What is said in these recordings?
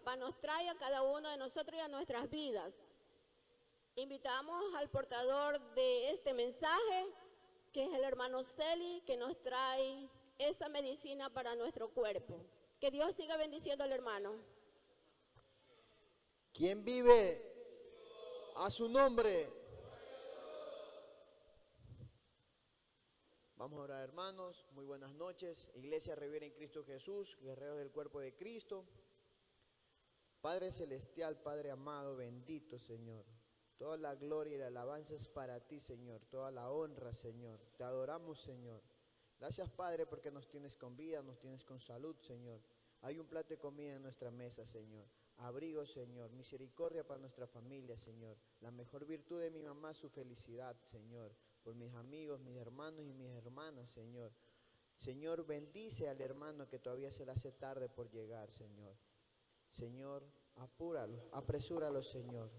papá nos trae a cada uno de nosotros y a nuestras vidas. Invitamos al portador de este mensaje, que es el hermano Celi, que nos trae esa medicina para nuestro cuerpo. Que Dios siga bendiciendo al hermano. ¿Quién vive? A su nombre. Vamos a orar, hermanos. Muy buenas noches. Iglesia Revivir en Cristo Jesús, guerreros del cuerpo de Cristo. Padre celestial, Padre amado, bendito Señor. Toda la gloria y la alabanza es para ti, Señor. Toda la honra, Señor. Te adoramos, Señor. Gracias, Padre, porque nos tienes con vida, nos tienes con salud, Señor. Hay un plato de comida en nuestra mesa, Señor. Abrigo, Señor. Misericordia para nuestra familia, Señor. La mejor virtud de mi mamá, su felicidad, Señor. Por mis amigos, mis hermanos y mis hermanas, Señor. Señor, bendice al hermano que todavía se le hace tarde por llegar, Señor. Señor, apúralo, apresúralo, Señor,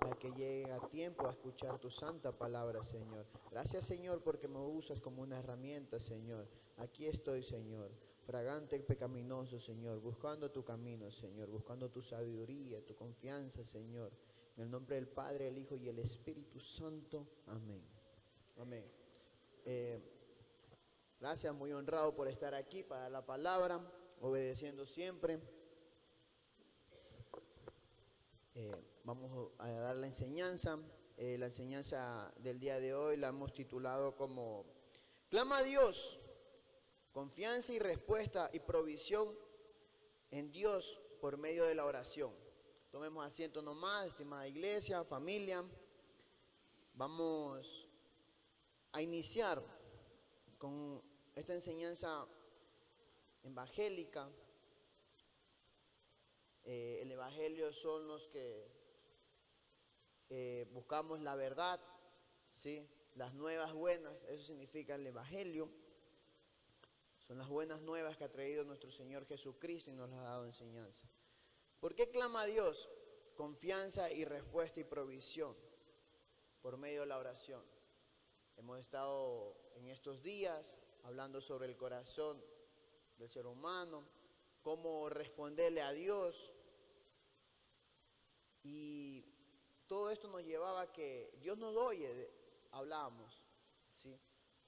para que llegue a tiempo a escuchar tu santa palabra, Señor. Gracias, Señor, porque me usas como una herramienta, Señor. Aquí estoy, Señor, fragante y pecaminoso, Señor, buscando tu camino, Señor, buscando tu sabiduría, tu confianza, Señor. En el nombre del Padre, el Hijo y el Espíritu Santo. Amén. Amén. Gracias, muy honrado por estar aquí para dar la palabra, obedeciendo siempre. Vamos a dar la enseñanza. La enseñanza del día de hoy la hemos titulado como Clama a Dios, confianza y respuesta y provisión en Dios por medio de la oración. Tomemos asiento nomás, estimada iglesia, familia. Vamos a iniciar con esta enseñanza evangélica. El evangelio son los que buscamos la verdad, ¿sí? Las nuevas buenas, eso significa el evangelio. Son las buenas nuevas que ha traído nuestro Señor Jesucristo y nos las ha dado enseñanza. ¿Por qué clama a Dios? Confianza y respuesta y provisión por medio de la oración. Hemos estado en estos días hablando sobre el corazón del ser humano, cómo responderle a Dios. Y todo esto nos llevaba a que Dios nos oye, hablábamos, ¿sí?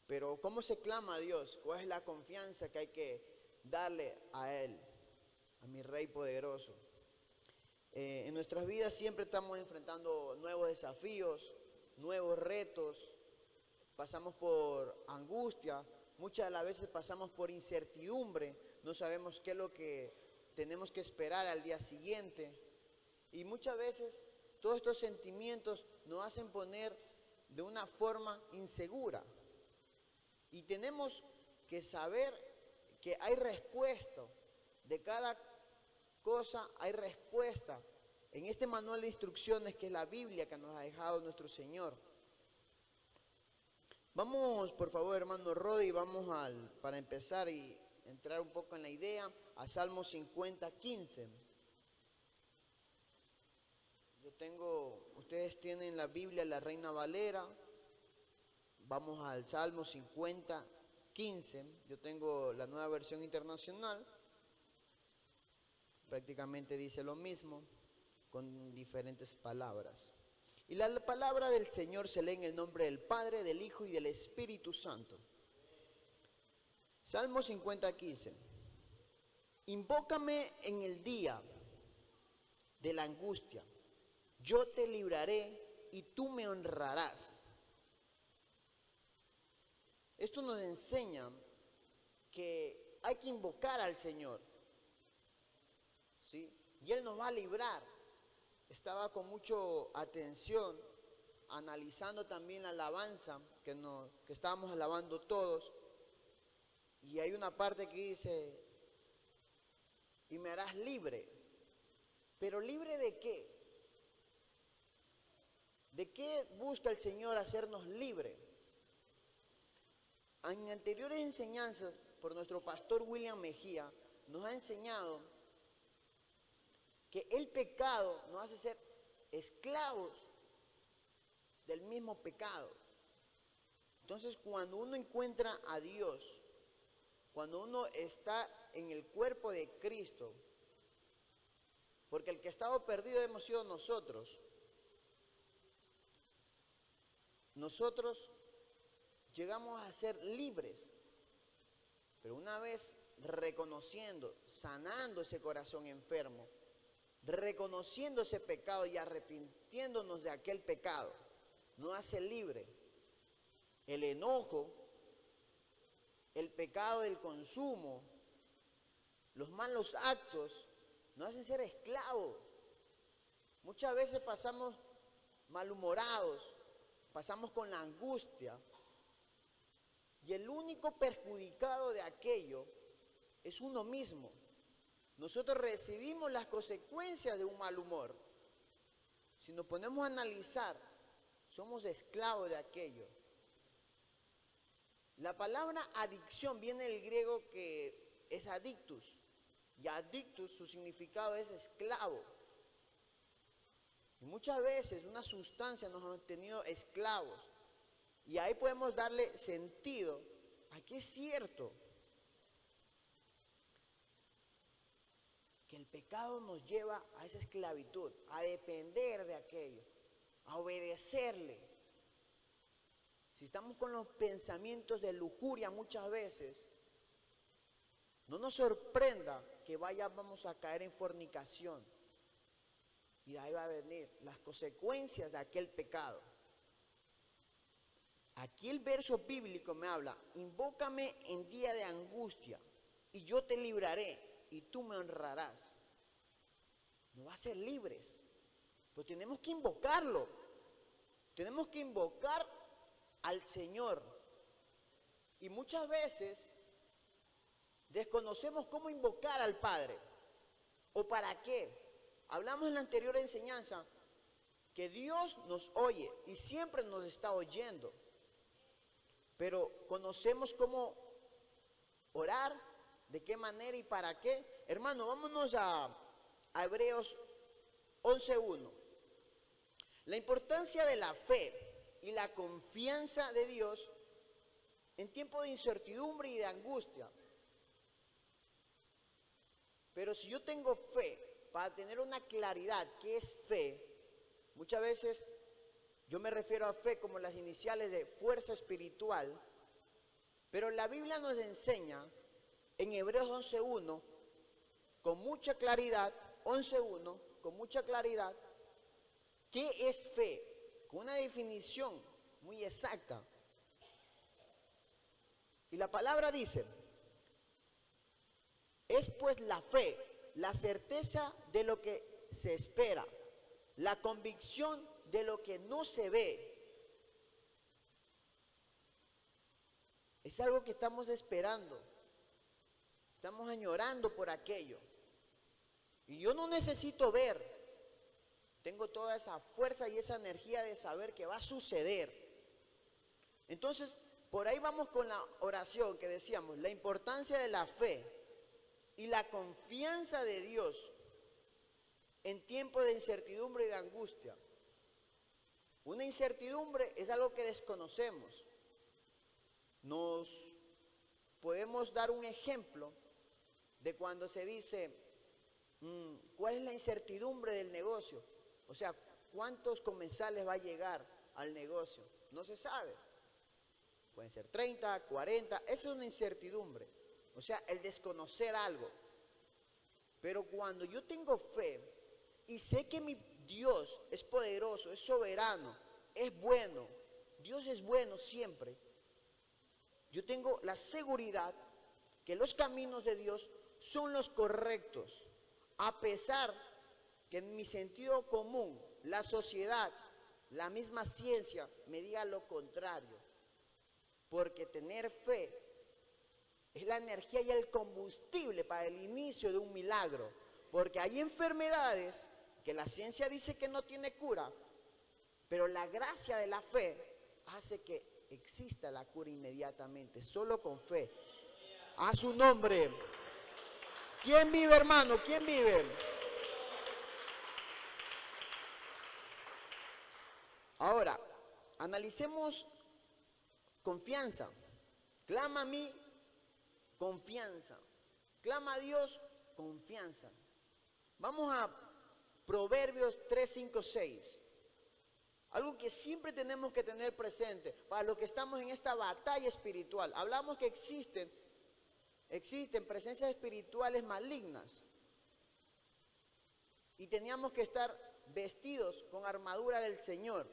Pero ¿cómo se clama a Dios? ¿Cuál es la confianza que hay que darle a Él, a mi Rey poderoso? En nuestras vidas siempre estamos enfrentando nuevos desafíos, nuevos retos, pasamos por angustia, muchas de las veces pasamos por incertidumbre, no sabemos qué es lo que tenemos que esperar al día siguiente. Y muchas veces todos estos sentimientos nos hacen poner de una forma insegura. Y tenemos que saber que hay respuesta. De cada cosa hay respuesta. En este manual de instrucciones que es la Biblia que nos ha dejado nuestro Señor. Vamos, por favor, hermano Rodi, para empezar y entrar un poco en la idea, a Salmo 50:15. Ustedes tienen la Biblia, la Reina Valera. Vamos al Salmo 50:15. Yo tengo la Nueva Versión Internacional. Prácticamente dice lo mismo, con diferentes palabras. Y la palabra del Señor se lee en el nombre del Padre, del Hijo y del Espíritu Santo. Salmo 50:15. Invócame en el día de la angustia. Yo te libraré y tú me honrarás. Esto nos enseña que hay que invocar al Señor, ¿sí? Y Él nos va a librar. Estaba con mucha atención analizando también la alabanza que estábamos alabando todos. Y hay una parte que dice, y me harás libre. ¿Pero libre de qué? ¿De qué busca el Señor hacernos libre? En anteriores enseñanzas, por nuestro pastor William Mejía, nos ha enseñado que el pecado nos hace ser esclavos del mismo pecado. Entonces, cuando uno encuentra a Dios, cuando uno está en el cuerpo de Cristo, porque el que estaba perdido hemos sido nosotros. Nosotros llegamos a ser libres, pero una vez reconociendo, sanando ese corazón enfermo, reconociendo ese pecado y arrepintiéndonos de aquel pecado, nos hace libre. El enojo, el pecado del consumo, los malos actos, nos hacen ser esclavos. Muchas veces pasamos malhumorados, pasamos con la angustia, y el único perjudicado de aquello es uno mismo. Nosotros recibimos las consecuencias de un mal humor. Si nos ponemos a analizar, somos esclavos de aquello. La palabra adicción viene del griego que es adictus, y adictus, su significado es esclavo. Y muchas veces una sustancia nos ha mantenido esclavos. Y ahí podemos darle sentido a que es cierto que el pecado nos lleva a esa esclavitud, a depender de aquello, a obedecerle. Si estamos con los pensamientos de lujuria muchas veces, no nos sorprenda que vamos a caer en fornicación. Y de ahí va a venir las consecuencias de aquel pecado. Aquí el verso bíblico me habla: invócame en día de angustia y yo te libraré y tú me honrarás. Nos va a hacer libres, pero tenemos que invocarlo. Tenemos que invocar al Señor. Y muchas veces desconocemos cómo invocar al Padre o para qué. Hablamos en la anterior enseñanza que Dios nos oye y siempre nos está oyendo. Pero ¿conocemos cómo orar? ¿De qué manera y para qué? Hermano, vámonos a Hebreos 11:1. La importancia de la fe y la confianza de Dios en tiempo de incertidumbre y de angustia. Pero si yo tengo fe, para tener una claridad, ¿qué es fe? Muchas veces yo me refiero a fe como las iniciales de fuerza espiritual, pero la Biblia nos enseña en Hebreos 11:1 con mucha claridad, 11:1 con mucha claridad, ¿qué es fe? Con una definición muy exacta. Y la palabra dice: es pues la fe, la certeza de lo que se espera, la convicción de lo que no se ve. Es algo que estamos esperando, estamos añorando por aquello. Y yo no necesito ver, tengo toda esa fuerza y esa energía de saber que va a suceder. Entonces, por ahí vamos con la oración que decíamos, la importancia de la fe y la confianza de Dios en tiempos de incertidumbre y de angustia. Una incertidumbre es algo que desconocemos. Nos podemos dar un ejemplo de cuando se dice, ¿cuál es la incertidumbre del negocio? O sea, ¿cuántos comensales va a llegar al negocio? No se sabe. Pueden ser 30, 40, esa es una incertidumbre. O sea, el desconocer algo. Pero cuando yo tengo fe y sé que mi Dios es poderoso, es soberano, es bueno, Dios es bueno siempre, yo tengo la seguridad que los caminos de Dios son los correctos, a pesar que en mi sentido común, la sociedad, la misma ciencia me diga lo contrario. Porque tener fe es la energía y el combustible para el inicio de un milagro. Porque hay enfermedades que la ciencia dice que no tiene cura, pero la gracia de la fe hace que exista la cura inmediatamente, solo con fe. A su nombre. ¿Quién vive, hermano? ¿Quién vive? Ahora, analicemos confianza. Clama a mí, confianza. Clama a Dios, confianza. Vamos a Proverbios 3, 5, 6. Algo que siempre tenemos que tener presente para los que estamos en esta batalla espiritual. Hablamos que existen presencias espirituales malignas. Y teníamos que estar vestidos con armadura del Señor.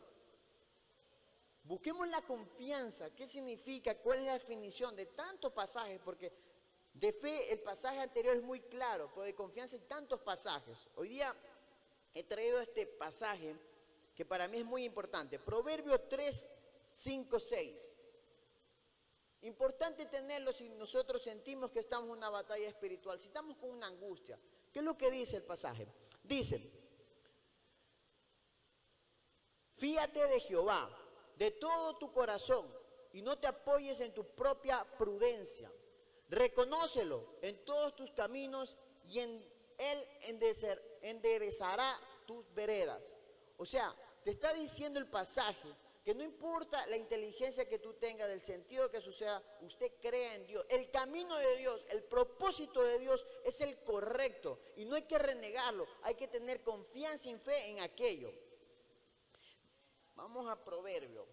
Busquemos la confianza. ¿Qué significa? ¿Cuál es la definición de tantos pasajes? Porque de fe el pasaje anterior es muy claro, pero de confianza hay tantos pasajes. Hoy día he traído este pasaje que para mí es muy importante. Proverbios 3, 5, 6. Importante tenerlo si nosotros sentimos que estamos en una batalla espiritual, si estamos con una angustia. ¿Qué es lo que dice el pasaje? Dice, fíate de Jehová de todo tu corazón y no te apoyes en tu propia prudencia. Reconócelo en todos tus caminos y en él enderezará tus veredas. O sea, te está diciendo el pasaje que no importa la inteligencia que tú tengas, del sentido que suceda, usted crea en Dios. El camino de Dios, el propósito de Dios es el correcto y no hay que renegarlo, hay que tener confianza y fe en aquello. Vamos a Proverbio.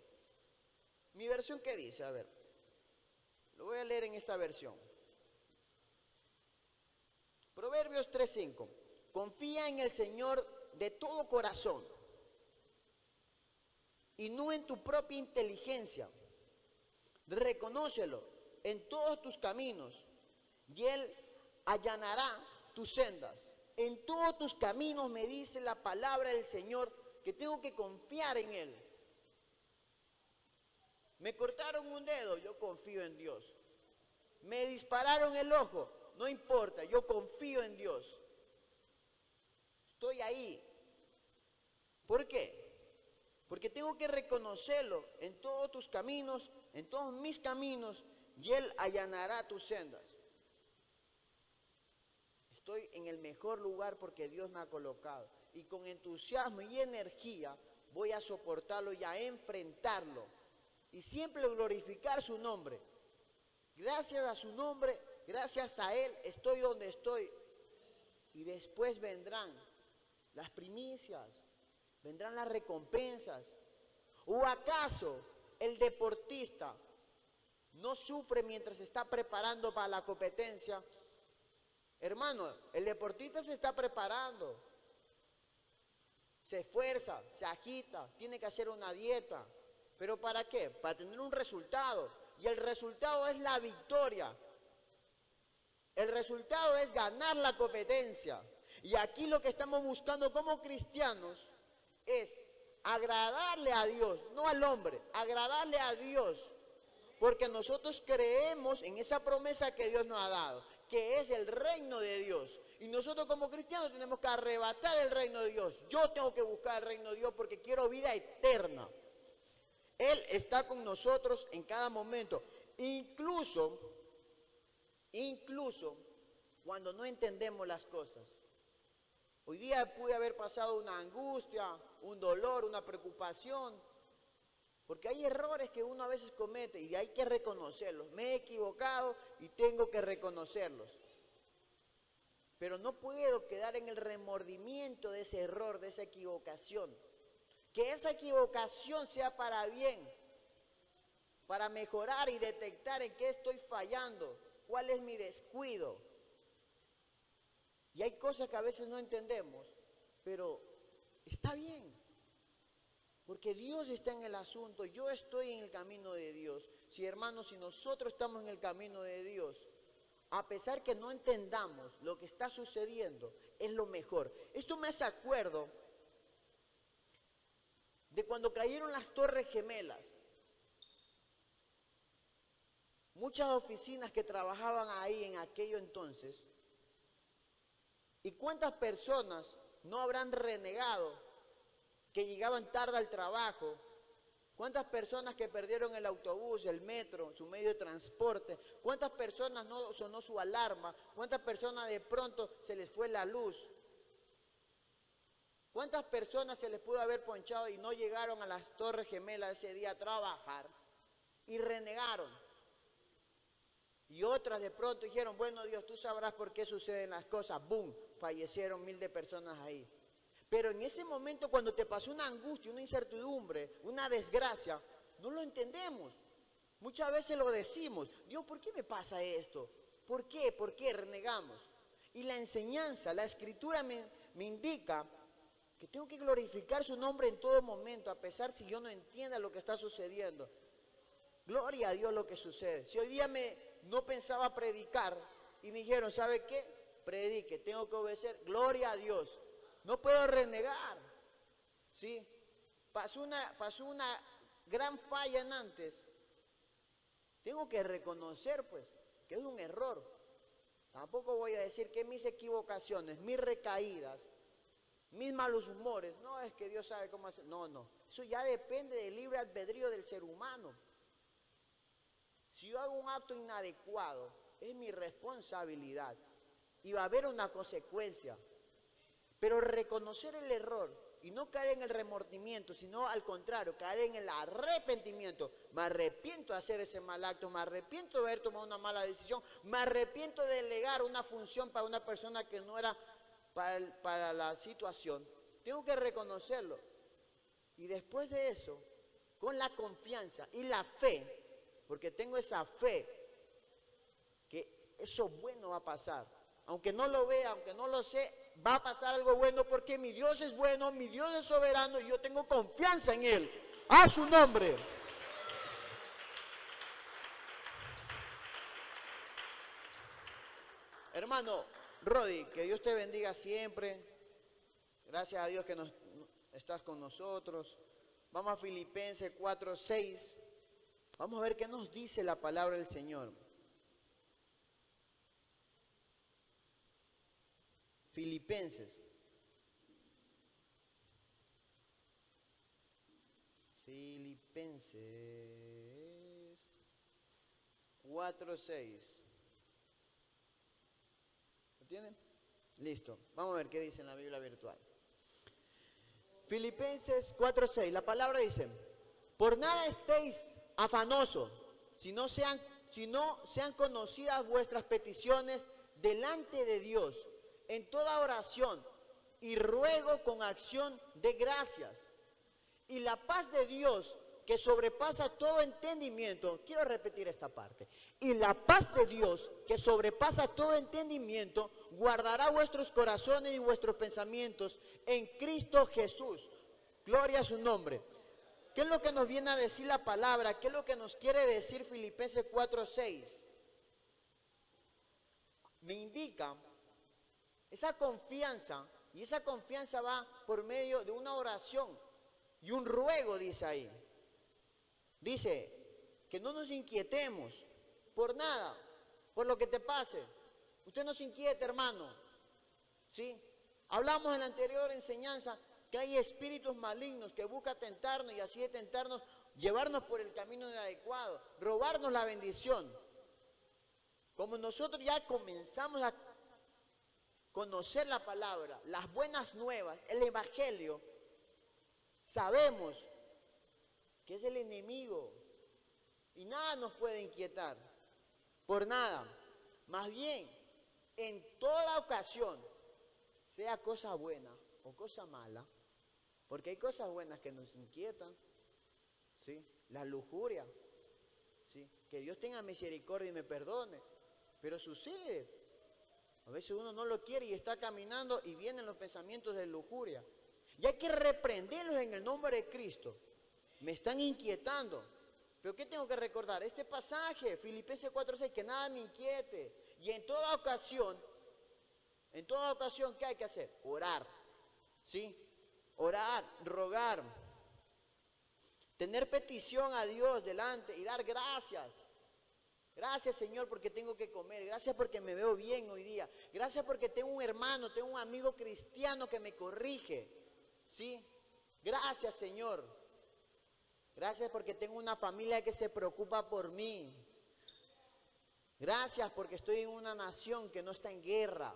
Mi versión, ¿qué dice? A ver, lo voy a leer en esta versión. Proverbios 3:5. Confía en el Señor de todo corazón y no en tu propia inteligencia. Reconócelo en todos tus caminos y Él allanará tus sendas. En todos tus caminos me dice la palabra del Señor que tengo que confiar en Él. Me cortaron un dedo, yo confío en Dios. Me dispararon el ojo, no importa, yo confío en Dios. Estoy ahí. ¿Por qué? Porque tengo que reconocerlo en todos tus caminos, en todos mis caminos, y Él allanará tus sendas. Estoy en el mejor lugar porque Dios me ha colocado. Y con entusiasmo y energía voy a soportarlo y a enfrentarlo. Y siempre glorificar su nombre. Gracias a su nombre, gracias a Él, estoy donde estoy. Y después vendrán las primicias, vendrán las recompensas. ¿O acaso el deportista no sufre mientras se está preparando para la competencia? Hermano, el deportista se está preparando, se esfuerza, se agita, tiene que hacer una dieta. ¿Pero para qué? Para tener un resultado. Y el resultado es la victoria. El resultado es ganar la competencia. Y aquí lo que estamos buscando como cristianos es agradarle a Dios, no al hombre, agradarle a Dios. Porque nosotros creemos en esa promesa que Dios nos ha dado, que es el reino de Dios. Y nosotros como cristianos tenemos que arrebatar el reino de Dios. Yo tengo que buscar el reino de Dios porque quiero vida eterna. Él está con nosotros en cada momento, incluso cuando no entendemos las cosas. Hoy día pude haber pasado una angustia, un dolor, una preocupación, porque hay errores que uno a veces comete y hay que reconocerlos. Me he equivocado y tengo que reconocerlos. Pero no puedo quedar en el remordimiento de ese error, de esa equivocación. Que esa equivocación sea para bien, para mejorar y detectar en qué estoy fallando, cuál es mi descuido. Y hay cosas que a veces no entendemos, pero está bien, porque Dios está en el asunto, yo estoy en el camino de Dios. Sí, hermanos, si nosotros estamos en el camino de Dios, a pesar que no entendamos lo que está sucediendo, es lo mejor. Esto me hace acuerdo de cuando cayeron las Torres Gemelas. Muchas oficinas que trabajaban ahí en aquello entonces. ¿Y cuántas personas no habrán renegado que llegaban tarde al trabajo? ¿Cuántas personas que perdieron el autobús, el metro, su medio de transporte? ¿Cuántas personas no sonó su alarma? ¿Cuántas personas de pronto se les fue la luz? ¿Cuántas personas se les pudo haber ponchado y no llegaron a las Torres Gemelas ese día a trabajar y renegaron? Y otras de pronto dijeron, bueno Dios, tú sabrás por qué suceden las cosas. ¡Bum! Fallecieron 1000 de personas ahí. Pero en ese momento cuando te pasó una angustia, una incertidumbre, una desgracia, no lo entendemos. Muchas veces lo decimos, Dios, ¿por qué me pasa esto? ¿Por qué? ¿Por qué renegamos? Y la enseñanza, la escritura me indica que tengo que glorificar su nombre en todo momento, a pesar si yo no entienda lo que está sucediendo. Gloria a Dios lo que sucede. Si hoy día no pensaba predicar y me dijeron, ¿sabe qué? Predique, tengo que obedecer. Gloria a Dios. No puedo renegar. ¿Sí? Pasó una gran falla en antes. Tengo que reconocer, pues, que es un error. Tampoco voy a decir que mis equivocaciones, mis recaídas, mis malos humores, no es que Dios sabe cómo hacer. No, no. Eso ya depende del libre albedrío del ser humano. Si yo hago un acto inadecuado, es mi responsabilidad y va a haber una consecuencia. Pero reconocer el error y no caer en el remordimiento, sino al contrario, caer en el arrepentimiento. Me arrepiento de hacer ese mal acto, me arrepiento de haber tomado una mala decisión, me arrepiento de delegar una función para una persona que no era para la situación. Tengo que reconocerlo. Y después de eso, con la confianza y la fe, porque tengo esa fe que eso bueno va a pasar. Aunque no lo vea, aunque no lo sé, va a pasar algo bueno porque mi Dios es bueno, mi Dios es soberano y yo tengo confianza en Él. ¡A su nombre! Hermano Rodi, que Dios te bendiga siempre. Gracias a Dios que estás con nosotros. Vamos a Filipenses 4:6. Vamos a ver qué nos dice la palabra del Señor. Filipenses 4:6. ¿Lo tienen? Listo. Vamos a ver qué dice en la Biblia virtual. Filipenses 4:6. La palabra dice: por nada estéis afanosos, si no sean conocidas vuestras peticiones delante de Dios, en toda oración y ruego con acción de gracias. Y la paz de Dios, que sobrepasa todo entendimiento, quiero repetir esta parte, y la paz de Dios, que sobrepasa todo entendimiento, guardará vuestros corazones y vuestros pensamientos en Cristo Jesús. Gloria a su nombre. ¿Qué es lo que nos viene a decir la palabra? ¿Qué es lo que nos quiere decir Filipenses 4:6? Me indica esa confianza, y esa confianza va por medio de una oración y un ruego, dice ahí. Dice que no nos inquietemos por nada, por lo que te pase. Usted no se inquiete, hermano. ¿Sí? Hablamos en la anterior enseñanza que hay espíritus malignos que buscan tentarnos y así de tentarnos, llevarnos por el camino inadecuado, robarnos la bendición. Como nosotros ya comenzamos a conocer la palabra, las buenas nuevas, el evangelio, sabemos que es el enemigo y nada nos puede inquietar, por nada. Más bien, en toda ocasión, sea cosa buena o cosa mala, porque hay cosas buenas que nos inquietan, ¿sí? La lujuria, ¿sí? Que Dios tenga misericordia y me perdone, pero sucede. A veces uno no lo quiere y está caminando y vienen los pensamientos de lujuria. Y hay que reprenderlos en el nombre de Cristo. Me están inquietando. ¿Pero qué tengo que recordar? Este pasaje, Filipenses 4:6, que nada me inquiete. Y en toda ocasión, ¿qué hay que hacer? Orar. ¿Sí? Orar, rogar. Tener petición a Dios delante y dar gracias. Gracias, Señor, porque tengo que comer. Gracias porque me veo bien hoy día. Gracias porque tengo un hermano, tengo un amigo cristiano que me corrige. ¿Sí? Gracias, Señor. Gracias porque tengo una familia que se preocupa por mí. Gracias porque estoy en una nación que no está en guerra.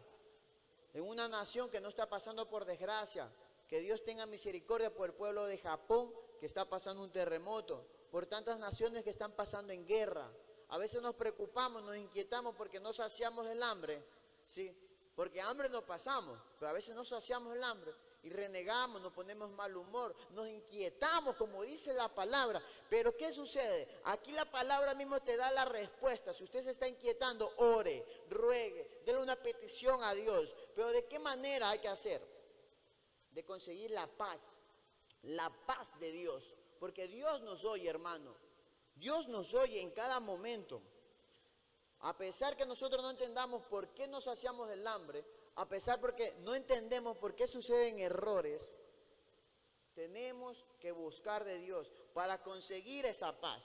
En una nación que no está pasando por desgracia. Que Dios tenga misericordia por el pueblo de Japón que está pasando un terremoto. Por tantas naciones que están pasando en guerra. A veces nos preocupamos, nos inquietamos porque no saciamos el hambre, ¿sí? Porque hambre no pasamos, pero a veces no saciamos el hambre y renegamos, nos ponemos mal humor, nos inquietamos, como dice la palabra. Pero ¿qué sucede? Aquí la palabra mismo te da la respuesta. Si usted se está inquietando, ore, ruegue, déle una petición a Dios. Pero ¿de qué manera hay que hacer? De conseguir la paz de Dios. Porque Dios nos oye, hermano. Dios nos oye en cada momento. A pesar que nosotros no entendamos por qué nos saciamos el hambre, a pesar porque no entendemos por qué suceden errores, tenemos que buscar de Dios para conseguir esa paz.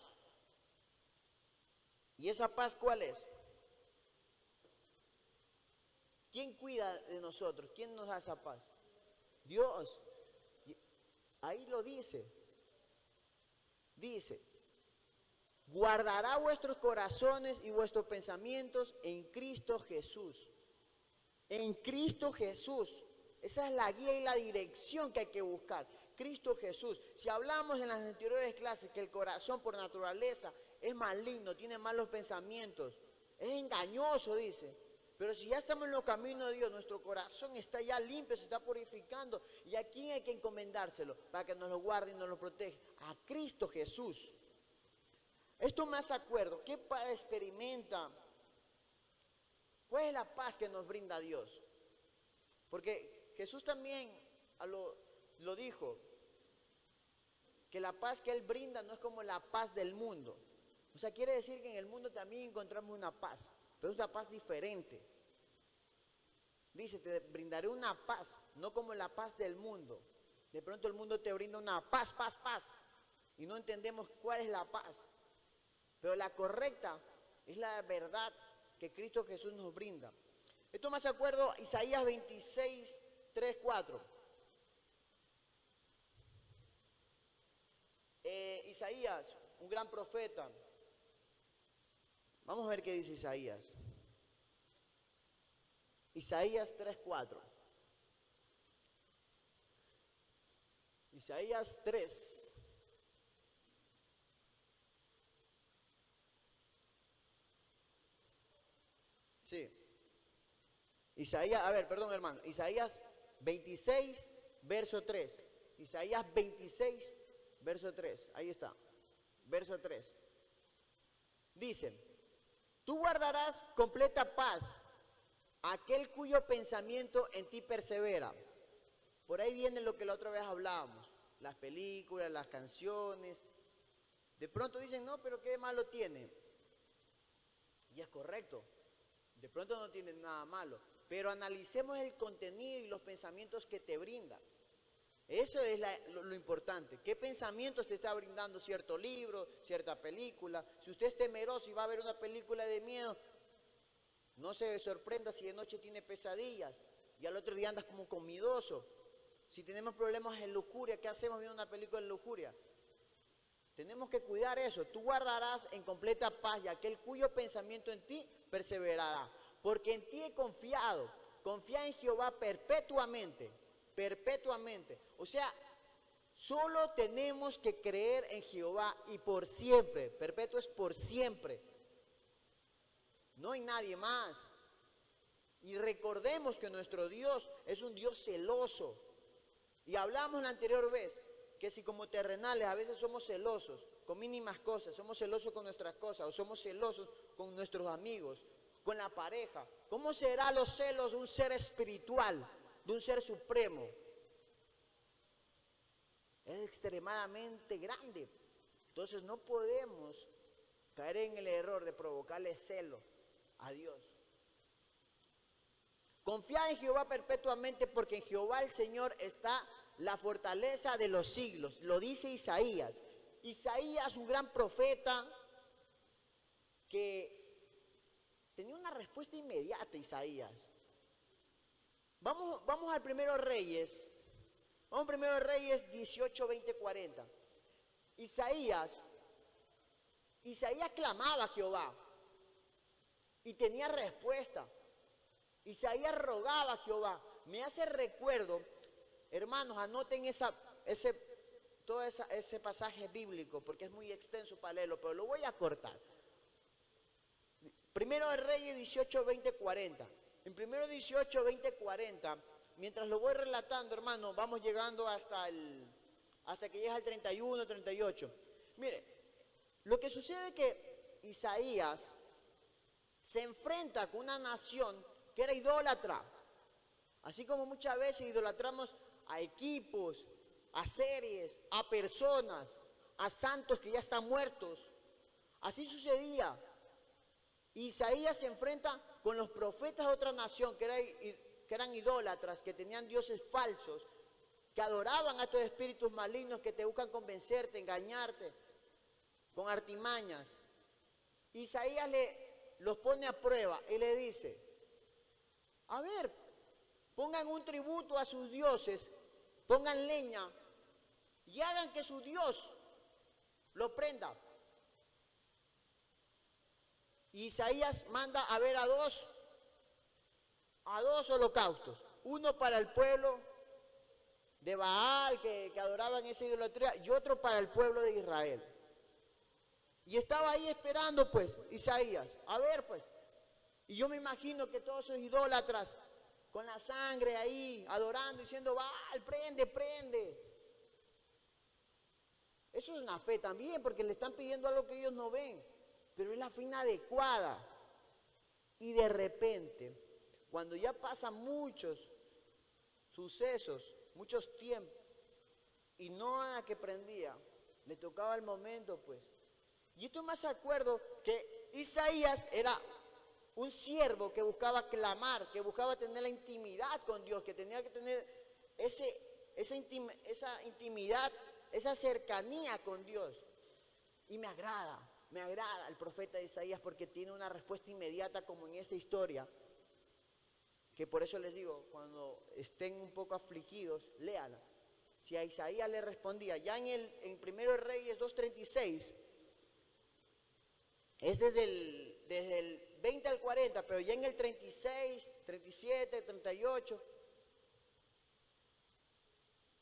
¿Y esa paz cuál es? ¿Quién cuida de nosotros? ¿Quién nos da esa paz? Dios. Ahí lo dice. Dice, guardará vuestros corazones y vuestros pensamientos en Cristo Jesús. En Cristo Jesús. Esa es la guía y la dirección que hay que buscar. Cristo Jesús. Si hablamos en las anteriores clases que el corazón por naturaleza es maligno, tiene malos pensamientos, es engañoso, dice. Pero si ya estamos en los caminos de Dios, nuestro corazón está ya limpio, se está purificando. ¿Y a quién hay que encomendárselo? Para que nos lo guarde y nos lo proteja. A Cristo Jesús. Esto me hace acuerdo. ¿Qué paz experimenta? ¿Cuál es la paz que nos brinda Dios? Porque Jesús también lo dijo, que la paz que Él brinda no es como la paz del mundo. O sea, quiere decir que en el mundo también encontramos una paz, pero es una paz diferente. Dice, te brindaré una paz, no como la paz del mundo. De pronto el mundo te brinda una paz, y no entendemos cuál es la paz. Pero la correcta es la verdad que Cristo Jesús nos brinda. Esto me hace acuerdo Isaías 26, 3, 4. Isaías, un gran profeta. Vamos a ver qué dice Isaías. Isaías 3, 4. Isaías 3. Sí. Isaías, a ver, perdón hermano. Isaías 26, verso 3. Isaías 26, verso 3. Ahí está. Verso 3. Dice, tú guardarás completa paz a aquel cuyo pensamiento en ti persevera. Por ahí viene lo que la otra vez hablábamos. Las películas, las canciones. De pronto dicen, no, pero qué malo tiene. Y es correcto. De pronto no tiene nada malo. Pero analicemos el contenido y los pensamientos que te brinda. Eso es lo importante. ¿Qué pensamientos te está brindando cierto libro, cierta película? Si usted es temeroso y va a ver una película de miedo, no se sorprenda si de noche tiene pesadillas y al otro día andas como comidoso. Si tenemos problemas en lujuria, ¿qué hacemos viendo una película de lujuria? Tenemos que cuidar eso. Tú guardarás en completa paz y aquel cuyo pensamiento en ti perseverará. Porque en ti he confiado. Confía en Jehová perpetuamente. Perpetuamente. O sea, solo tenemos que creer en Jehová y por siempre. Perpetuo es por siempre. No hay nadie más. Y recordemos que nuestro Dios es un Dios celoso. Y hablamos la anterior vez que si como terrenales a veces somos celosos con mínimas cosas, somos celosos con nuestras cosas o somos celosos con nuestros amigos, con la pareja, ¿cómo será los celos de un ser espiritual, de un ser supremo? Es extremadamente grande. Entonces no podemos caer en el error de provocarle celo a Dios. Confía en Jehová perpetuamente porque en Jehová el Señor está la fortaleza de los siglos. Lo dice Isaías. Isaías, un gran profeta que tenía una respuesta inmediata, Isaías. Vamos al Primero Reyes. Vamos Primero Reyes 18, 20, 40. Isaías clamaba a Jehová y tenía respuesta. Isaías rogaba a Jehová. Me hace recuerdo, hermanos, anoten todo ese pasaje bíblico porque es muy extenso para leerlo, pero lo voy a cortar. Primero de Reyes 18, 20, 40. en 1 20, 40, mientras lo voy relatando, hermano, vamos llegando hasta que llegue al 31, 38. Mire, lo que sucede es que Isaías se enfrenta con una nación que era idólatra. Así como muchas veces idolatramos a equipos, a series, a personas, a santos que ya están muertos. Así sucedía. Isaías se enfrenta con los profetas de otra nación que eran idólatras, que tenían dioses falsos, que adoraban a estos espíritus malignos que te buscan convencerte, engañarte, con artimañas. Isaías los pone a prueba y le dice, a ver, pongan un tributo a sus dioses, pongan leña y hagan que su Dios lo prenda. Y Isaías manda a ver a dos holocaustos, uno para el pueblo de Baal que adoraban esa idolatría y otro para el pueblo de Israel. Y estaba ahí esperando pues Isaías, a ver pues, y yo me imagino que todos esos idólatras con la sangre ahí, adorando, diciendo, Baal, prende, prende. Eso es una fe también, porque le están pidiendo algo que ellos no ven, pero es la fe inadecuada. Y de repente, cuando ya pasan muchos sucesos, muchos tiempos, y no a la que prendía, le tocaba el momento pues. Y esto me hace acuerdo que Isaías era un siervo que buscaba clamar, que buscaba tener la intimidad con Dios, que tenía que tener esa intimidad, esa cercanía con Dios. Y me agrada el profeta Isaías porque tiene una respuesta inmediata como en esta historia, que por eso les digo, cuando estén un poco afligidos, léala. Si a Isaías le respondía, ya en 1 Reyes 2:36, es desde el 20 al 40, pero ya en el 36, 37, 38,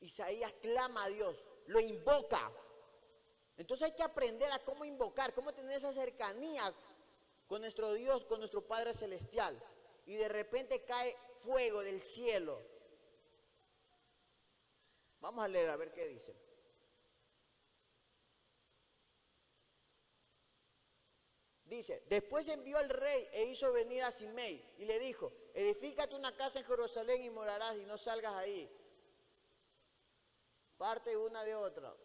Isaías clama a Dios, lo invoca. Entonces hay que aprender a cómo invocar, cómo tener esa cercanía con nuestro Dios, con nuestro Padre Celestial. Y de repente cae fuego del cielo. Vamos a leer a ver qué dice. Dice, después envió el rey e hizo venir a Simei y le dijo, edifícate una casa en Jerusalén y morarás y no salgas ahí. Parte una de otra.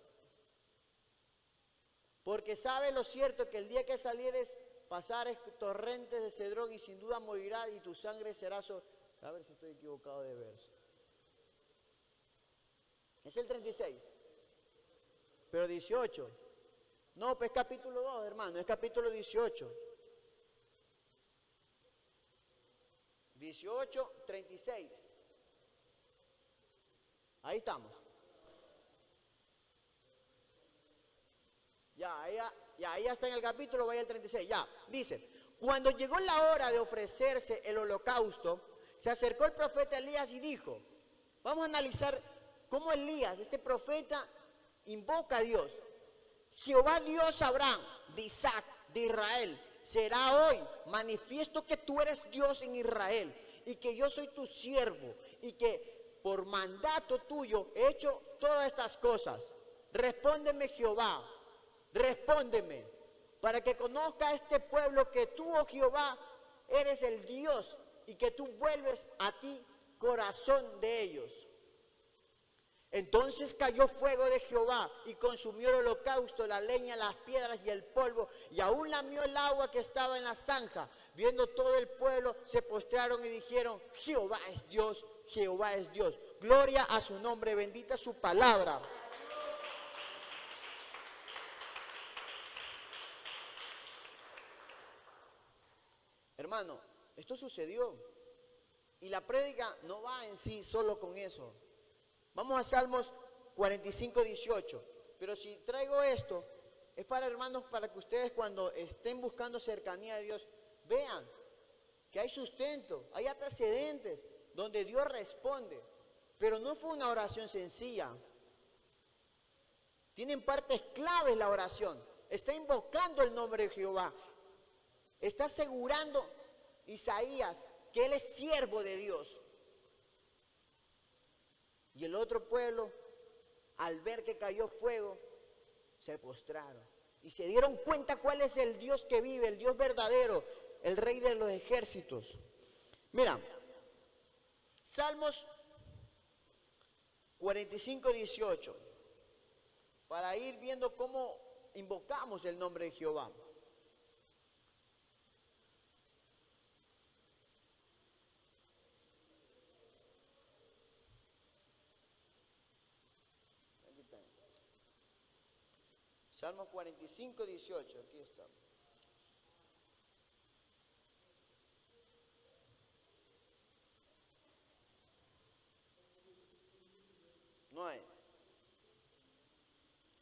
Porque sabes lo cierto que el día que salieres pasares torrentes de Cedrón y sin duda morirás y tu sangre será sobre... A ver si estoy equivocado de verso. Es el 36. Pero 18. No, pues es capítulo 2, hermano, es capítulo 18. 18, 36. Ahí estamos. Ya está en el capítulo, vaya al 36, ya. Dice, cuando llegó la hora de ofrecerse el holocausto, se acercó el profeta Elías y dijo, vamos a analizar cómo Elías, este profeta, invoca a Dios. Jehová Dios Abraham, de Isaac, de Israel, será hoy manifiesto que tú eres Dios en Israel y que yo soy tu siervo y que por mandato tuyo he hecho todas estas cosas. Respóndeme Jehová, respóndeme, para que conozca este pueblo que tú, oh Jehová, eres el Dios y que tú vuelves a ti corazón de ellos. Entonces cayó fuego de Jehová y consumió el holocausto, la leña, las piedras y el polvo, y aún lamió el agua que estaba en la zanja. Viendo todo el pueblo, se postraron y dijeron, Jehová es Dios, Jehová es Dios. Gloria a su nombre, bendita su palabra. Hermano, esto sucedió. Y la prédica no va en sí solo con eso. Vamos a Salmos 45, 18. Pero si traigo esto, es para hermanos, para que ustedes cuando estén buscando cercanía de Dios, vean que hay sustento, hay antecedentes donde Dios responde. Pero no fue una oración sencilla. Tienen partes claves la oración. Está invocando el nombre de Jehová. Está asegurando Isaías que él es siervo de Dios. Y el otro pueblo, al ver que cayó fuego, se postraron. Y se dieron cuenta cuál es el Dios que vive, el Dios verdadero, el Rey de los ejércitos. Mira, Salmos 45, 18, para ir viendo cómo invocamos el nombre de Jehová. Salmos 45, 18, aquí está. No hay.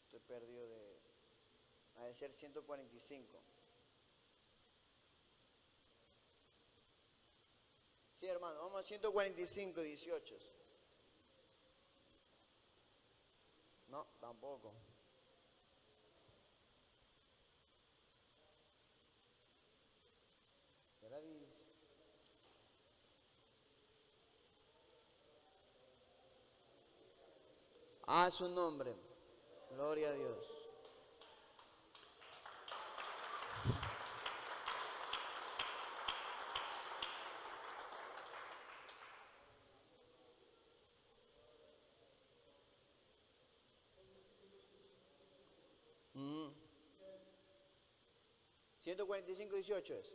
Estoy perdido de... Ha de ser 145. Sí, hermano, vamos a 145, 18. No, tampoco. ¿Será a su nombre? Gloria a Dios. Mm. 145, 18 es.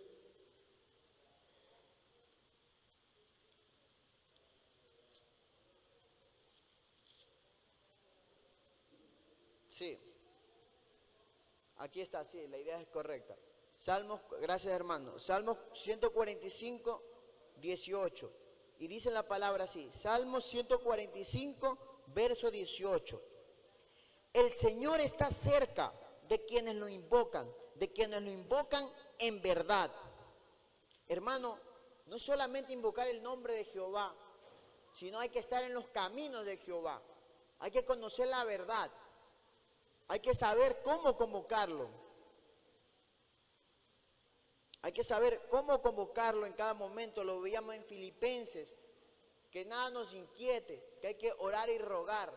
Sí. Aquí está, sí, la idea es correcta. Salmos, gracias hermano. Salmos 145, 18. Y dice la palabra así. Salmos 145, verso 18. El Señor está cerca de quienes lo invocan en verdad. Hermano, no es solamente invocar el nombre de Jehová, sino hay que estar en los caminos de Jehová. Hay que conocer la verdad. Hay que saber cómo convocarlo. Hay que saber cómo convocarlo en cada momento. Lo veíamos en Filipenses. Que nada nos inquiete, que hay que orar y rogar.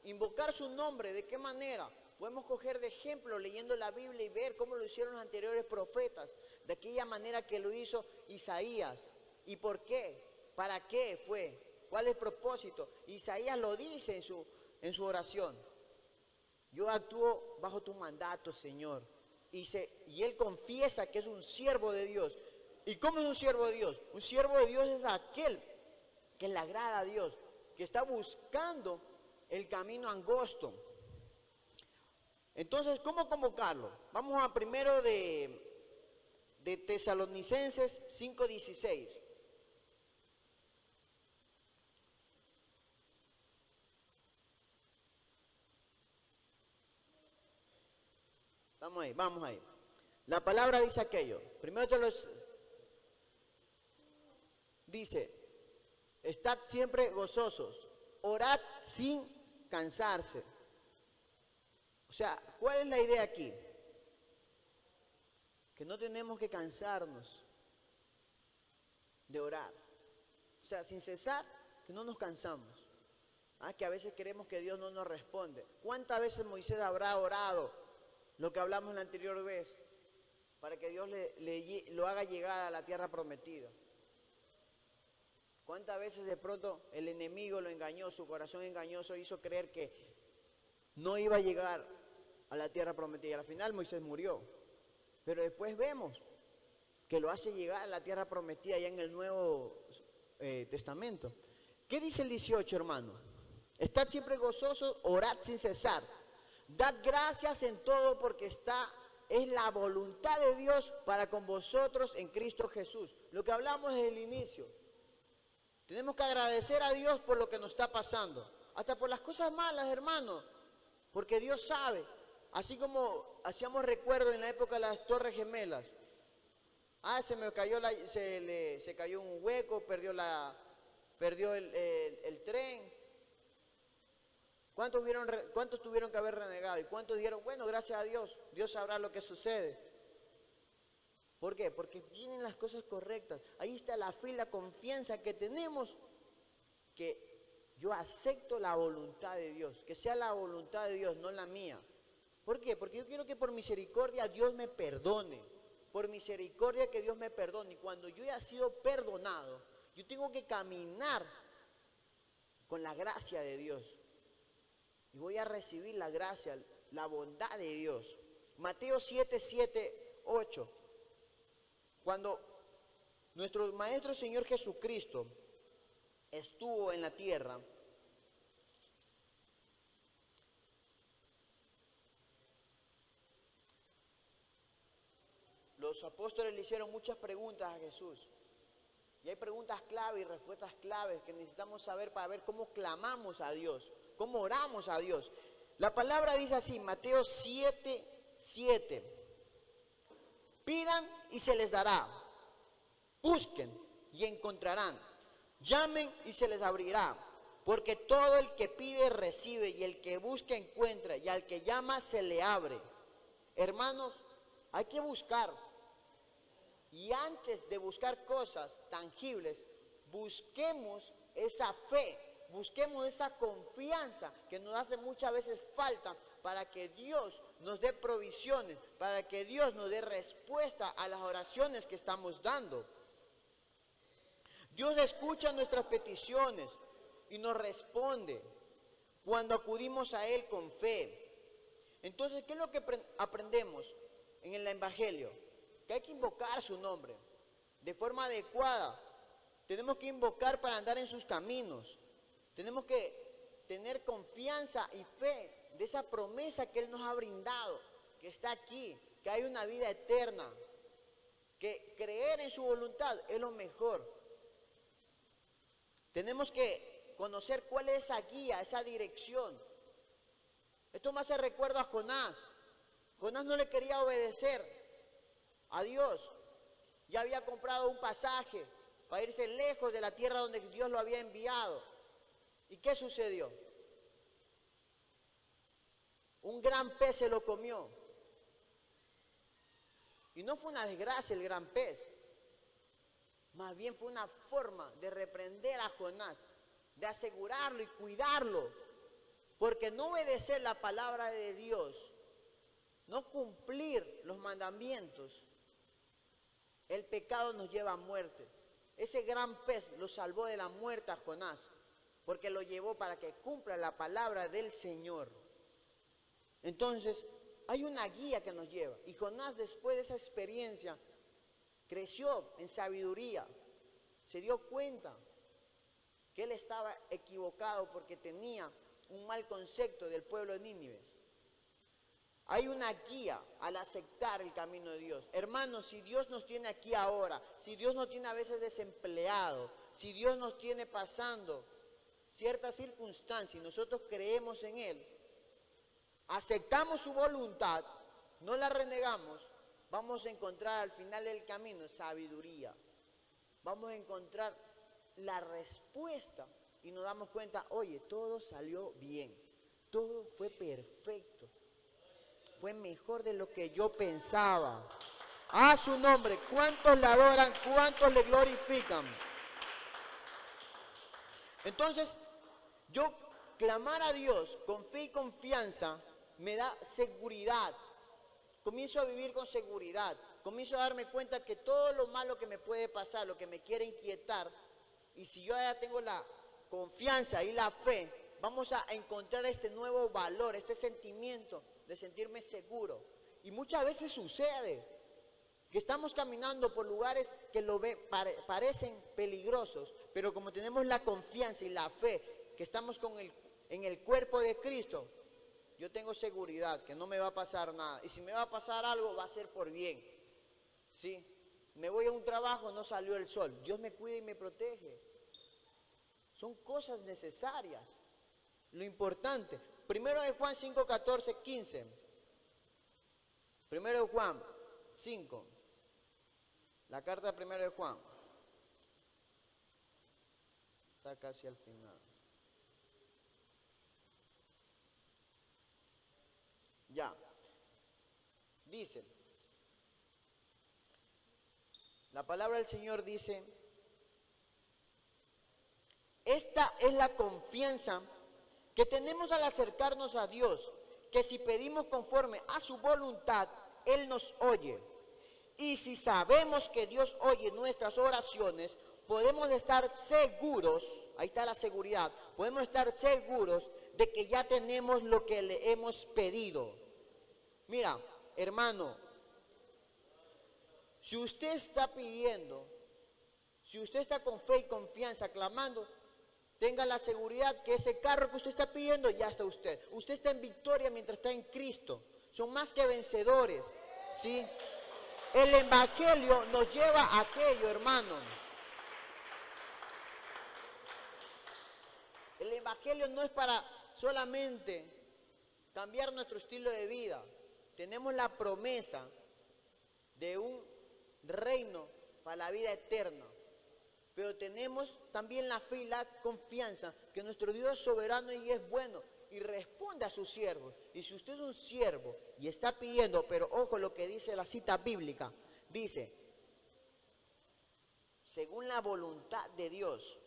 Invocar su nombre, ¿de qué manera? Podemos coger de ejemplo leyendo la Biblia y ver cómo lo hicieron los anteriores profetas. De aquella manera que lo hizo Isaías. ¿Y por qué? ¿Para qué fue? ¿Cuál es el propósito? Isaías lo dice en su oración. Yo actúo bajo tu mandato, Señor. Y él confiesa que es un siervo de Dios. ¿Y cómo es un siervo de Dios? Un siervo de Dios es aquel que le agrada a Dios, que está buscando el camino angosto. Entonces, ¿cómo convocarlo? Vamos a primero de Tesalonicenses 5:16. Vamos ahí. La palabra dice aquello. Primero dice, estad siempre gozosos, orad sin cansarse. O sea, ¿cuál es la idea aquí? Que no tenemos que cansarnos de orar. O sea, sin cesar, que no nos cansamos. Que a veces queremos que Dios no nos responde. ¿Cuántas veces Moisés habrá orado? Lo que hablamos la anterior vez, para que Dios lo haga llegar a la tierra prometida. ¿Cuántas veces de pronto el enemigo lo engañó, su corazón engañoso hizo creer que no iba a llegar a la tierra prometida? Y al final Moisés murió. Pero después vemos que lo hace llegar a la tierra prometida ya en el Nuevo Testamento. ¿Qué dice el 18, hermano? Estad siempre gozosos, orad sin cesar. Dad gracias en todo porque es la voluntad de Dios para con vosotros en Cristo Jesús. Lo que hablamos desde el inicio. Tenemos que agradecer a Dios por lo que nos está pasando. Hasta por las cosas malas, hermano. Porque Dios sabe. Así como hacíamos recuerdo en la época de las Torres Gemelas. Se cayó un hueco, perdió el tren. ¿Cuántos tuvieron que haber renegado? ¿Y cuántos dijeron, bueno, gracias a Dios, Dios sabrá lo que sucede? ¿Por qué? Porque vienen las cosas correctas. Ahí está la fe y la confianza que tenemos, que yo acepto la voluntad de Dios, que sea la voluntad de Dios, no la mía. ¿Por qué? Porque yo quiero que por misericordia Dios me perdone, por misericordia que Dios me perdone. Y cuando yo haya sido perdonado, yo tengo que caminar con la gracia de Dios. Y voy a recibir la gracia, la bondad de Dios. Mateo 7, 7, 8. Cuando nuestro Maestro Señor Jesucristo estuvo en la tierra, los apóstoles le hicieron muchas preguntas a Jesús. Y hay preguntas clave y respuestas claves que necesitamos saber para ver cómo clamamos a Dios, cómo oramos a Dios. La palabra dice así, Mateo 7, 7. Pidan y se les dará. Busquen y encontrarán. Llamen y se les abrirá. Porque todo el que pide recibe, y el que busca encuentra, y al que llama se le abre. Hermanos, hay que buscar. Y antes de buscar cosas tangibles, busquemos esa fe, busquemos esa confianza que nos hace muchas veces falta para que Dios nos dé provisiones, para que Dios nos dé respuesta a las oraciones que estamos dando. Dios escucha nuestras peticiones y nos responde cuando acudimos a Él con fe. Entonces, ¿qué es lo que aprendemos en el Evangelio? Que hay que invocar su nombre de forma adecuada. Tenemos que invocar para andar en sus caminos. Tenemos que tener confianza y fe de esa promesa que Él nos ha brindado, que está aquí, que hay una vida eterna, que creer en su voluntad es lo mejor. Tenemos que conocer cuál es esa guía, esa dirección. Esto me hace recuerdo a Jonás. Jonás no le quería obedecer a Dios. Ya había comprado un pasaje para irse lejos de la tierra donde Dios lo había enviado. ¿Y qué sucedió? Un gran pez se lo comió. Y no fue una desgracia el gran pez. Más bien fue una forma de reprender a Jonás, de asegurarlo y cuidarlo. Porque no obedecer la palabra de Dios, no cumplir los mandamientos, el pecado nos lleva a muerte. Ese gran pez lo salvó de la muerte a Jonás, porque lo llevó para que cumpla la palabra del Señor. Entonces, hay una guía que nos lleva. Y Jonás, después de esa experiencia, creció en sabiduría. Se dio cuenta que él estaba equivocado porque tenía un mal concepto del pueblo de Nínive. Hay una guía al aceptar el camino de Dios. Hermanos, si Dios nos tiene aquí ahora, si Dios nos tiene a veces desempleado, si Dios nos tiene pasando ciertas circunstancias y nosotros creemos en Él, aceptamos su voluntad, no la renegamos, vamos a encontrar al final del camino sabiduría. Vamos a encontrar la respuesta y nos damos cuenta, oye, todo salió bien, todo fue perfecto. Fue mejor de lo que yo pensaba. A su nombre, ¿cuántos le adoran? ¿Cuántos le glorifican? Entonces, yo clamar a Dios con fe y confianza me da seguridad. Comienzo a vivir con seguridad. Comienzo a darme cuenta que todo lo malo que me puede pasar, lo que me quiere inquietar, y si yo ya tengo la confianza y la fe, vamos a encontrar este nuevo valor, este sentimiento de sentirme seguro. Y muchas veces sucede que estamos caminando por lugares que parecen peligrosos, pero como tenemos la confianza y la fe que estamos en el cuerpo de Cristo, yo tengo seguridad que no me va a pasar nada. Y si me va a pasar algo, va a ser por bien. ¿Sí? Me voy a un trabajo, no salió el sol. Dios me cuida y me protege. Son cosas necesarias. Lo importante. Primero de Juan 5, 14, 15. Primero de Juan 5. La carta de primero de Juan. Está casi al final. Ya. Dice. La palabra del Señor dice, esta es la confianza que tenemos al acercarnos a Dios, que si pedimos conforme a su voluntad, Él nos oye. Y si sabemos que Dios oye nuestras oraciones, podemos estar seguros, ahí está la seguridad, podemos estar seguros de que ya tenemos lo que le hemos pedido. Mira, hermano, si usted está pidiendo, si usted está con fe y confianza clamando, tenga la seguridad que ese carro que usted está pidiendo ya está usted. Usted está en victoria mientras está en Cristo. Son más que vencedores, ¿sí? El evangelio nos lleva a aquello, hermano. El evangelio no es para solamente cambiar nuestro estilo de vida. Tenemos la promesa de un reino para la vida eterna. Pero tenemos también la fe y la confianza que nuestro Dios es soberano y es bueno y responde a sus siervos. Y si usted es un siervo y está pidiendo, pero ojo lo que dice la cita bíblica, dice, según la voluntad de Dios,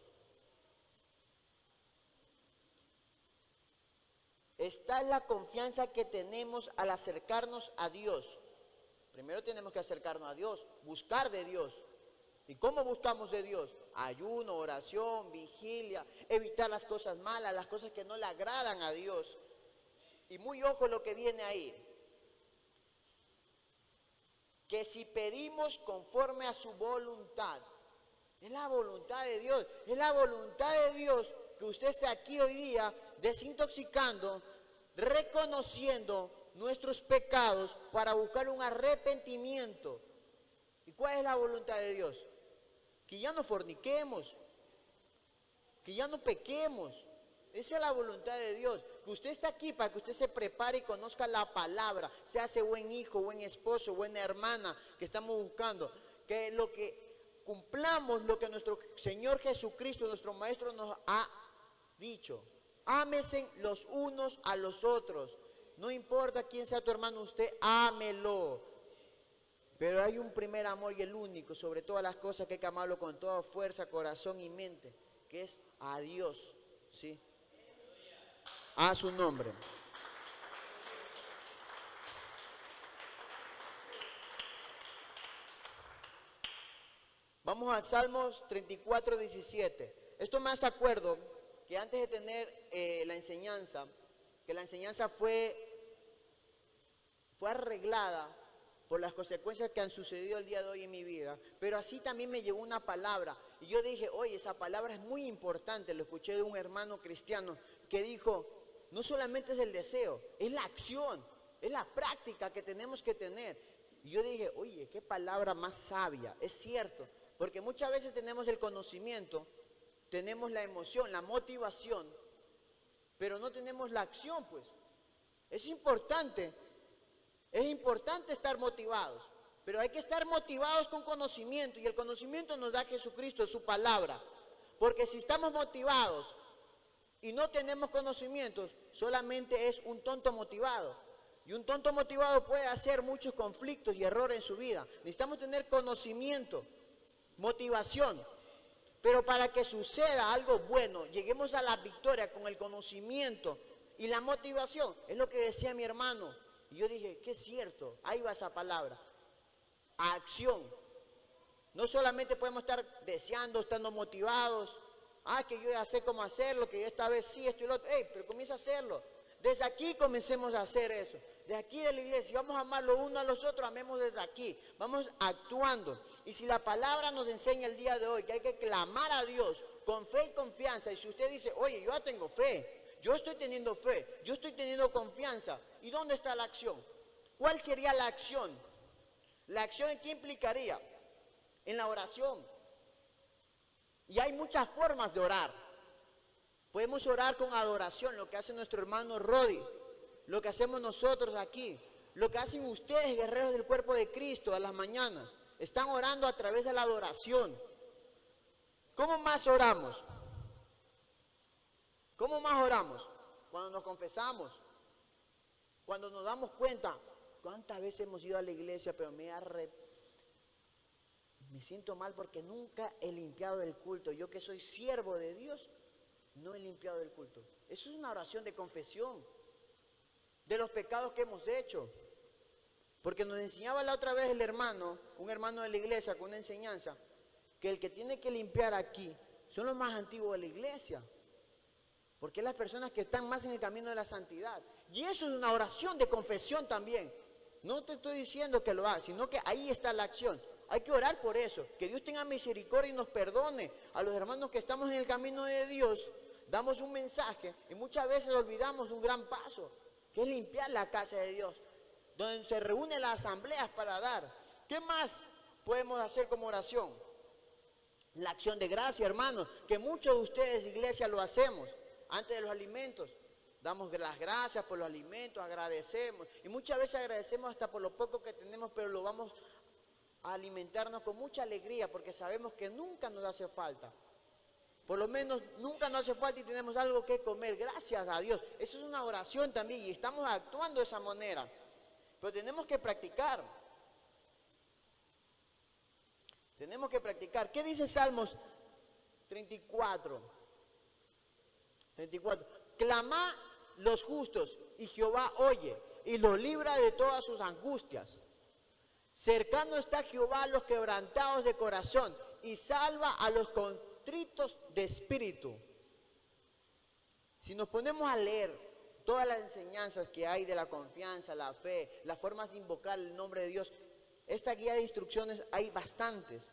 esta es la confianza que tenemos al acercarnos a Dios. Primero tenemos que acercarnos a Dios, buscar de Dios. ¿Y cómo buscamos de Dios? Ayuno, oración, vigilia, evitar las cosas malas, las cosas que no le agradan a Dios. Y muy ojo lo que viene ahí. Que si pedimos conforme a su voluntad, es la voluntad de Dios, es la voluntad de Dios que usted esté aquí hoy día desintoxicando, reconociendo nuestros pecados para buscar un arrepentimiento. ¿Y cuál es la voluntad de Dios? Que ya no forniquemos, que ya no pequemos. Esa es la voluntad de Dios. Que usted está aquí para que usted se prepare y conozca la palabra. Se hace buen hijo, buen esposo, buena hermana que estamos buscando. Que lo que cumplamos lo que nuestro Señor Jesucristo, nuestro Maestro, nos ha dicho. Ámense los unos a los otros. No importa quién sea tu hermano, usted ámelo. Pero hay un primer amor y el único, sobre todas las cosas que hay que amarlo con toda fuerza, corazón y mente, que es a Dios, ¿sí? A su nombre. Vamos al Salmos 34, 17. Esto me hace acuerdo que antes de tener la enseñanza, que la enseñanza fue arreglada por las consecuencias que han sucedido el día de hoy en mi vida, pero así también me llegó una palabra, y yo dije, oye, esa palabra es muy importante, lo escuché de un hermano cristiano, que dijo, no solamente es el deseo, es la acción, es la práctica que tenemos que tener, y yo dije, oye, qué palabra más sabia, es cierto, porque muchas veces tenemos el conocimiento, tenemos la emoción, la motivación, pero no tenemos la acción, pues, es importante estar motivados, pero hay que estar motivados con conocimiento y el conocimiento nos da Jesucristo, su palabra, porque si estamos motivados y no tenemos conocimientos, solamente es un tonto motivado y un tonto motivado puede hacer muchos conflictos y errores en su vida. Necesitamos tener conocimiento, motivación, pero para que suceda algo bueno, lleguemos a la victoria con el conocimiento y la motivación, es lo que decía mi hermano. Y yo dije, qué cierto, ahí va esa palabra, acción. No solamente podemos estar deseando, estando motivados, que yo ya sé cómo hacerlo, que yo esta vez sí, esto y lo otro, pero comienza a hacerlo. Desde aquí comencemos a hacer eso, de aquí de la iglesia, vamos a amar los unos a los otros, amemos desde aquí, vamos actuando. Y si la palabra nos enseña el día de hoy que hay que clamar a Dios con fe y confianza, y si usted dice, oye, yo ya tengo fe, yo estoy teniendo fe, yo estoy teniendo confianza. ¿Y dónde está la acción? ¿Cuál sería la acción? ¿La acción en qué implicaría? En la oración. Y hay muchas formas de orar. Podemos orar con adoración, lo que hace nuestro hermano Rodi, lo que hacemos nosotros aquí, lo que hacen ustedes, guerreros del cuerpo de Cristo, a las mañanas. Están orando a través de la adoración. ¿Cómo más oramos? ¿Cómo más oramos? Cuando nos confesamos, cuando nos damos cuenta, ¿cuántas veces hemos ido a la iglesia, pero me siento mal porque nunca he limpiado el culto. Yo que soy siervo de Dios, no he limpiado el culto. Eso es una oración de confesión de los pecados que hemos hecho. Porque nos enseñaba la otra vez el hermano, un hermano de la iglesia con una enseñanza, que el que tiene que limpiar aquí son los más antiguos de la iglesia. Porque es las personas que están más en el camino de la santidad. Y eso es una oración de confesión también. No te estoy diciendo que lo hagas, sino que ahí está la acción. Hay que orar por eso, que Dios tenga misericordia y nos perdone a los hermanos que estamos en el camino de Dios. Damos un mensaje y muchas veces olvidamos un gran paso, que es limpiar la casa de Dios, donde se reúnen las asambleas para dar. ¿Qué más podemos hacer como oración? La acción de gracia, hermanos, que muchos de ustedes, iglesia, lo hacemos antes de los alimentos. Damos las gracias por los alimentos, agradecemos. Y muchas veces agradecemos hasta por lo poco que tenemos, pero lo vamos a alimentarnos con mucha alegría porque sabemos que nunca nos hace falta. Por lo menos nunca nos hace falta y tenemos algo que comer, gracias a Dios. Eso es una oración también y estamos actuando de esa manera. Pero tenemos que practicar. Tenemos que practicar. ¿Qué dice Salmos 34? 34. Clama los justos y Jehová oye y los libra de todas sus angustias. Cercano está Jehová a los quebrantados de corazón y salva a los contritos de espíritu. Si nos ponemos a leer todas las enseñanzas que hay de la confianza, la fe, las formas de invocar el nombre de Dios, esta guía de instrucciones hay bastantes.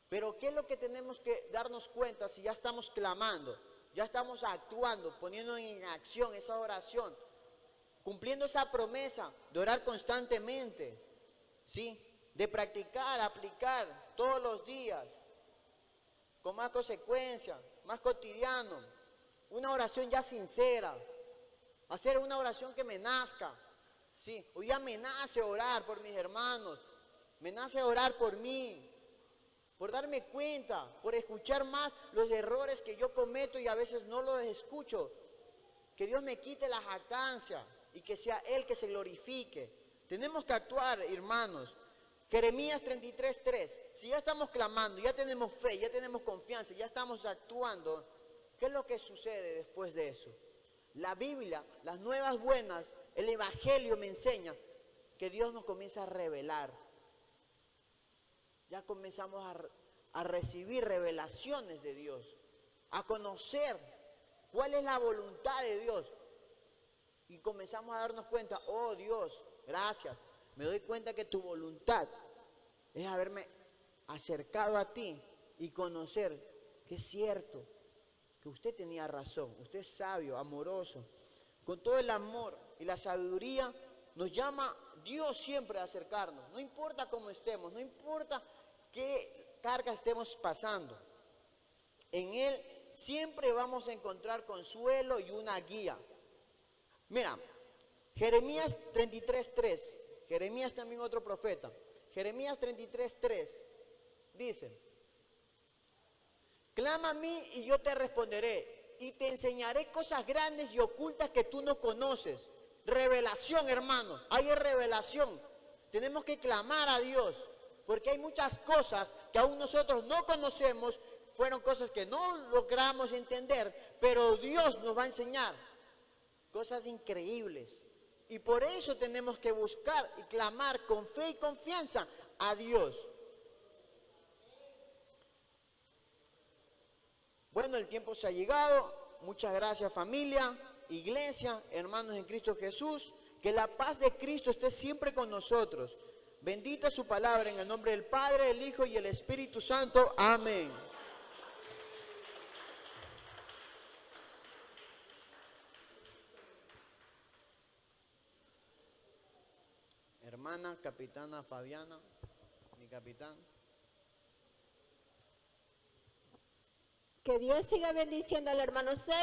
Pero ¿qué es lo que tenemos que darnos cuenta si ya estamos clamando, ya estamos actuando, poniendo en acción esa oración? Cumpliendo esa promesa de orar constantemente, ¿sí? De practicar, aplicar todos los días, con más consecuencia, más cotidiano. Una oración ya sincera, hacer una oración que me nazca, ¿sí? Hoy ya me nace orar por mis hermanos, me nace orar por mí, por darme cuenta, por escuchar más los errores que yo cometo y a veces no los escucho. Que Dios me quite la jactancia y que sea Él que se glorifique. Tenemos que actuar, hermanos. Jeremías 33:3. Si ya estamos clamando, ya tenemos fe, ya tenemos confianza, ya estamos actuando, ¿qué es lo que sucede después de eso? La Biblia, las nuevas buenas, el Evangelio me enseña que Dios nos comienza a revelar. Ya comenzamos a recibir revelaciones de Dios, a conocer cuál es la voluntad de Dios. Y comenzamos a darnos cuenta, oh Dios, gracias, me doy cuenta que tu voluntad es haberme acercado a ti y conocer que es cierto, que usted tenía razón, usted es sabio, amoroso, con todo el amor y la sabiduría nos llama Dios siempre a acercarnos, no importa cómo estemos, no importa qué carga estemos pasando, en Él siempre vamos a encontrar consuelo y una guía. Mira, Jeremías 33:3, Jeremías también otro profeta, Jeremías 33:3 dice: clama a mí y yo te responderé y te enseñaré cosas grandes y ocultas que tú no conoces. Revelación, hermano, hay revelación. Tenemos que clamar a Dios porque hay muchas cosas que aún nosotros no conocemos, fueron cosas que no logramos entender, pero Dios nos va a enseñar cosas increíbles. Y por eso tenemos que buscar y clamar con fe y confianza a Dios. Bueno, el tiempo se ha llegado. Muchas gracias, familia, iglesia, hermanos en Cristo Jesús. Que la paz de Cristo esté siempre con nosotros. Bendita su palabra en el nombre del Padre, el Hijo y el Espíritu Santo. Amén. Hermana capitana Fabiana, mi capitán. Que Dios siga bendiciendo al hermano Cel.